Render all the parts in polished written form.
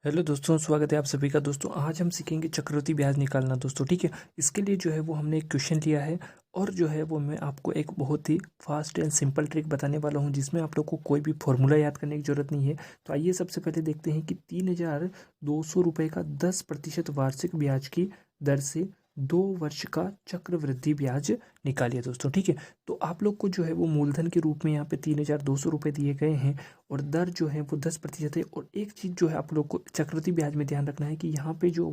Hello दोस्तों, स्वागत है आप सभी का। दोस्तों आज हम सीखेंगे चक्रवृद्धि ब्याज निकालना दोस्तों। ठीक है, इसके लिए जो है वो हमने एक क्वेश्चन लिया है और जो है वो मैं आपको एक बहुत ही फास्ट एंड सिंपल ट्रिक बताने वाला हूं जिसमें आप लोग को कोई भी फॉर्मूला याद करने की जरूरत नहीं है। तो आइए सबसे पहले देखते हैं कि 3,200 रुपये का 10% वार्षिक ब्याज की दर से 2 वर्ष का चक्रवृद्धि ब्याज निकालिए दोस्तों। ठीक है, तो आप लोग को जो है वो मूलधन के रूप में यहाँ पे 3,200 रुपये दिए गए हैं और दर जो है वो 10% है। और एक चीज़ जो है आप लोग को चक्रवृद्धि ब्याज में ध्यान रखना है कि यहाँ पे जो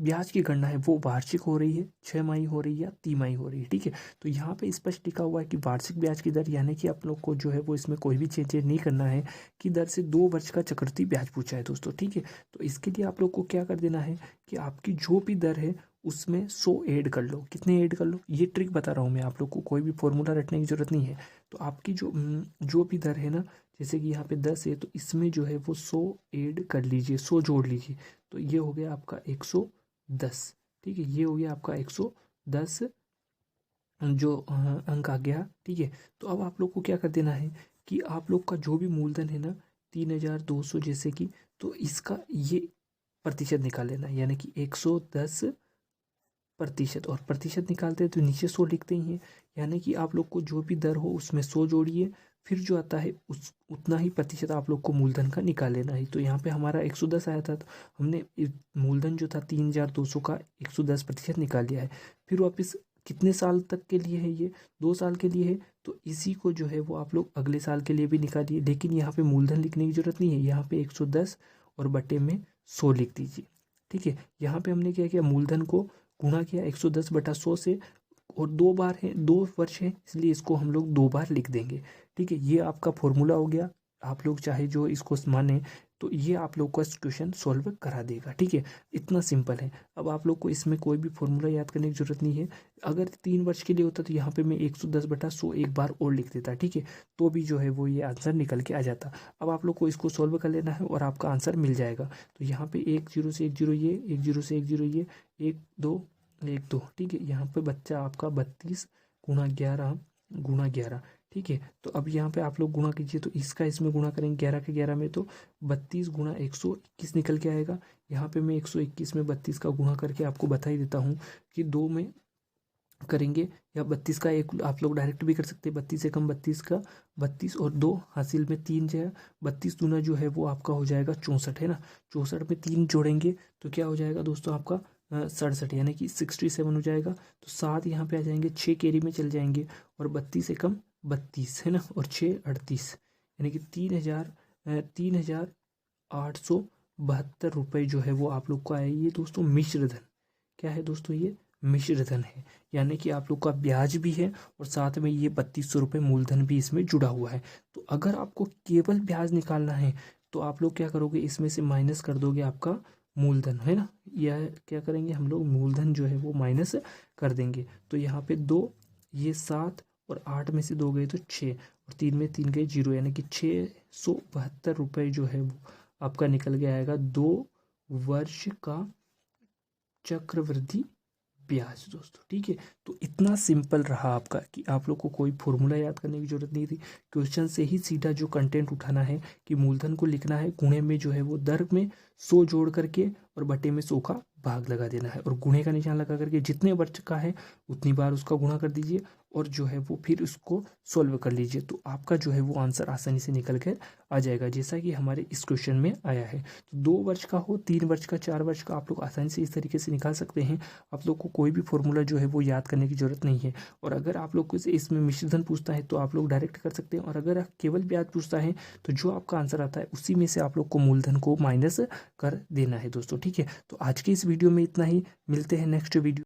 ब्याज की गणना है वो वार्षिक हो रही है, 6 माही हो रही है या तिमाही हो रही है। ठीक है, तो यहाँ पे स्पष्ट लिखा हुआ है कि वार्षिक ब्याज की दर, यानी कि आप लोग को जो है वो इसमें कोई भी चेंजेस नहीं करना है कि दर से 2 वर्ष का चक्रवृद्धि ब्याज पूछा है दोस्तों। ठीक है, तो इसके लिए आप लोग को क्या कर देना है कि आपकी जो भी दर है उसमें 100 ऐड कर लो। कितने ऐड कर लो, ये ट्रिक बता रहा हूँ मैं आप लोग को, कोई भी फॉर्मूला रटने की जरूरत नहीं है। तो आपकी जो भी दर है ना, जैसे कि यहाँ पे 10 है तो इसमें जो है वो 100 ऐड कर लीजिए, 100 जोड़ लीजिए। तो ये हो गया आपका 110। ठीक है, ये हो गया आपका 110 जो अंक आ गया। ठीक है, तो अब आप लोग को क्या कर देना है कि आप लोग का जो भी मूलधन है ना 3,200 जैसे कि, तो इसका ये प्रतिशत निकाल लेना है, यानी कि 110%। और प्रतिशत निकालते हैं तो नीचे 100 लिखते ही हैं, यानी कि आप लोग को जो भी दर हो उसमें 100 जोड़िए, फिर जो आता है उस उतना ही प्रतिशत आप लोग को मूलधन का निकाल लेना है। तो यहाँ पे हमारा 110 आया था, तो हमने मूलधन जो था 3,200 का 110% निकाल लिया है। फिर वापस कितने साल तक के लिए है, ये 2 साल के लिए है, तो इसी को जो है वो आप लोग अगले साल के लिए भी निकालिए। लेकिन यहाँ पे मूलधन लिखने की जरूरत नहीं है, यहाँ पे 110 और बटे में 100 लिख दीजिए। ठीक है, यहाँ पे हमने क्या किया, मूलधन को गुणा किया 110/100 से, और 2 बार है, 2 वर्ष है, इसलिए इसको हम लोग 2 बार लिख देंगे। ठीक है, ये आपका फॉर्मूला हो गया। आप लोग चाहे जो इसको माने तो ये आप लोग का क्वेश्चन सॉल्व करा देगा। ठीक है, इतना सिंपल है। अब आप लोग को इसमें कोई भी फॉर्मूला याद करने की जरूरत नहीं है। अगर 3 वर्ष के लिए होता तो यहाँ पे मैं 110/100 एक बार और लिख देता। ठीक है, तो भी जो है वो ये आंसर निकल के आ जाता। अब आप लोग को इसको सॉल्व कर लेना है और आपका आंसर मिल जाएगा। तो यहाँ पे 10 से 10 ये, 10 से 10 ये, 1 2 1 2। ठीक है, यहाँ पे बच्चा आपका 32 गुणा 11 गुणा 11। ठीक है, तो अब यहाँ पे आप लोग गुणा कीजिए, तो इसका इसमें गुणा करेंगे 11 के 11 में, तो 32 गुणा 121 निकल के आएगा। यहाँ पे मैं 121 में 32 का गुणा करके आपको बता ही देता हूँ कि 2 में करेंगे, या 32 का एक आप लोग डायरेक्ट भी कर सकते हैं। 32 एकम 32 का 32 और 2 हासिल में 3 जाएगा। 32 दूना जो है वो आपका हो जाएगा 64 है ना। 64 में 3 जोड़ेंगे तो क्या हो जाएगा दोस्तों आपका 67, यानी कि 67 हो जाएगा। तो 7 यहाँ पे आ जाएंगे, 6 कैरी में चल जाएंगे, और 32 एकम 32 है ना, और 6 38, यानी कि 3,872 रुपये जो है वो आप लोग को आए। ये दोस्तों मिश्र धन, क्या है दोस्तों, ये मिश्र धन है, यानी कि आप लोग का ब्याज भी है और साथ में ये 3200 रुपये मूलधन भी इसमें जुड़ा हुआ है। तो अगर आपको केवल ब्याज निकालना है तो आप लोग क्या करोगे, इसमें से माइनस कर दोगे आपका मूलधन, है ना। यह क्या करेंगे हम लोग, मूलधन जो है वो माइनस कर देंगे। तो यहाँ पे 2, ये 7 और 8 में से 2 गए तो 6, और 3 में 3 गए 0, यानी कि 672 रुपये जो है वो आपका निकल के आएगा 2 वर्ष का चक्रवृद्धि ब्याज दोस्तों। ठीक है, तो इतना सिंपल रहा आपका कि आप लोग को कोई फॉर्मूला याद करने की जरूरत नहीं थी। क्वेश्चन से ही सीधा जो कंटेंट उठाना है कि मूलधन को लिखना है, गुणे में जो है वो दर में 100 जोड़ करके और बटे में 100 का भाग लगा देना है, और गुणे का निशान लगा करके जितने वर्ष का है उतनी बार उसका गुणा कर दीजिए, और जो है वो फिर उसको सॉल्व कर लीजिए। तो आपका जो है वो आंसर आसानी से निकल कर आ जाएगा, जैसा कि हमारे इस क्वेश्चन में आया है। तो 2 वर्ष का हो, 3 वर्ष का, 4 वर्ष का, आप लोग आसानी से इस तरीके से निकाल सकते हैं। आप लोग को कोई भी फॉर्मूला जो है वो याद करने की जरूरत नहीं है। और अगर आप लोग को इसमें मिश्रधन पूछता है तो आप लोग डायरेक्ट कर सकते हैं, और अगर केवल ब्याज पूछता है तो जो आपका आंसर आता है उसी में से आप लोग को मूलधन को माइनस कर देना है दोस्तों। ठीक है, तो आज के इस वीडियो में इतना ही, मिलते हैं नेक्स्ट वीडियो।